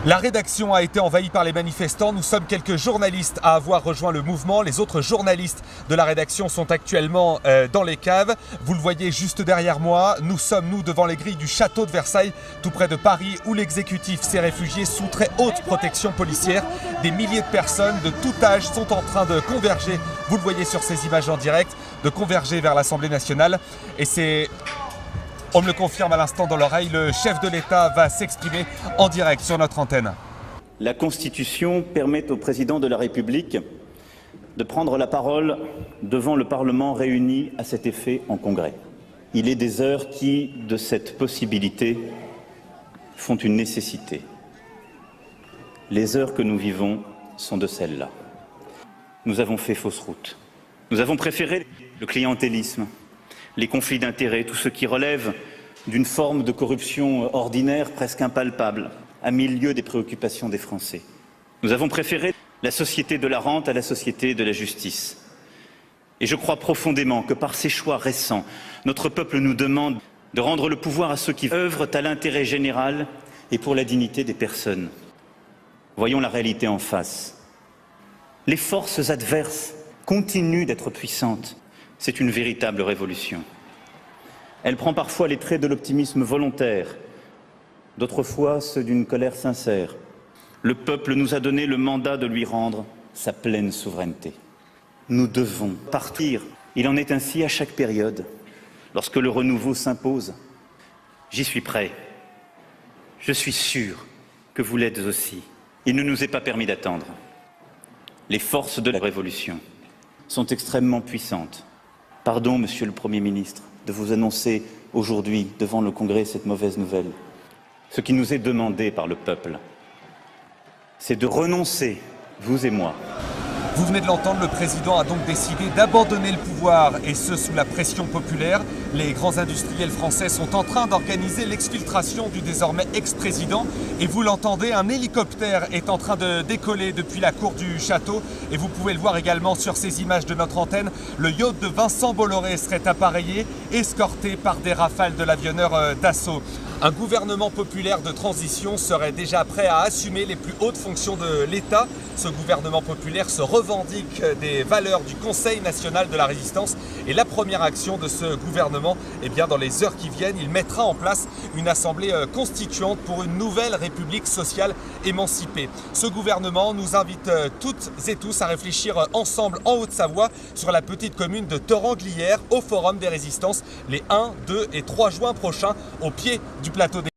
La rédaction a été envahie par les manifestants. Nous sommes quelques journalistes à avoir rejoint le mouvement. Les autres journalistes de la rédaction sont actuellement dans les caves. Vous le voyez juste derrière moi. Nous sommes, devant les grilles du château de Versailles, tout près de Paris, où l'exécutif s'est réfugié sous très haute protection policière. Des milliers de personnes de tout âge sont en train de converger, vous le voyez sur ces images en direct, de converger vers l'Assemblée nationale. Et c'est... On me le confirme à l'instant dans l'oreille, le chef de l'État va s'exprimer en direct sur notre antenne. La Constitution permet au président de la République de prendre la parole devant le Parlement réuni à cet effet en Congrès. Il est des heures qui, de cette possibilité, font une nécessité. Les heures que nous vivons sont de celles-là. Nous avons fait fausse route. Nous avons préféré le clientélisme, les conflits d'intérêts, tout ce qui relève d'une forme de corruption ordinaire presque impalpable, à milieu des préoccupations des Français. Nous avons préféré la société de la rente à la société de la justice. Et je crois profondément que par ces choix récents, notre peuple nous demande de rendre le pouvoir à ceux qui œuvrent à l'intérêt général et pour la dignité des personnes. Voyons la réalité en face. Les forces adverses continuent d'être puissantes. C'est une véritable révolution. Elle prend parfois les traits de l'optimisme volontaire, d'autres fois ceux d'une colère sincère. Le peuple nous a donné le mandat de lui rendre sa pleine souveraineté. Nous devons partir. Il en est ainsi à chaque période. Lorsque le renouveau s'impose, j'y suis prêt. Je suis sûr que vous l'êtes aussi. Il ne nous est pas permis d'attendre. Les forces de la Révolution sont extrêmement puissantes. Pardon, Monsieur le Premier ministre, de vous annoncer aujourd'hui devant le Congrès cette mauvaise nouvelle. Ce qui nous est demandé par le peuple, c'est de renoncer, vous et moi. Vous venez de l'entendre, le président a donc décidé d'abandonner le pouvoir, et ce sous la pression populaire. Les grands industriels français sont en train d'organiser l'exfiltration du désormais ex-président. Et vous l'entendez, un hélicoptère est en train de décoller depuis la cour du château. Et vous pouvez le voir également sur ces images de notre antenne. Le yacht de Vincent Bolloré serait appareillé, escorté par des rafales de l'avionneur Dassault. Un gouvernement populaire de transition serait déjà prêt à assumer les plus hautes fonctions de l'État. Ce gouvernement populaire se revendique des valeurs du Conseil national de la résistance. Et la première action de ce gouvernement, eh bien, dans les heures qui viennent, il mettra en place une assemblée constituante pour une nouvelle république sociale émancipée. Ce gouvernement nous invite toutes et tous à réfléchir ensemble en Haute-Savoie sur la petite commune de Thoranglières au Forum des Résistances les 1, 2 et 3 juin prochains au pied du plateau des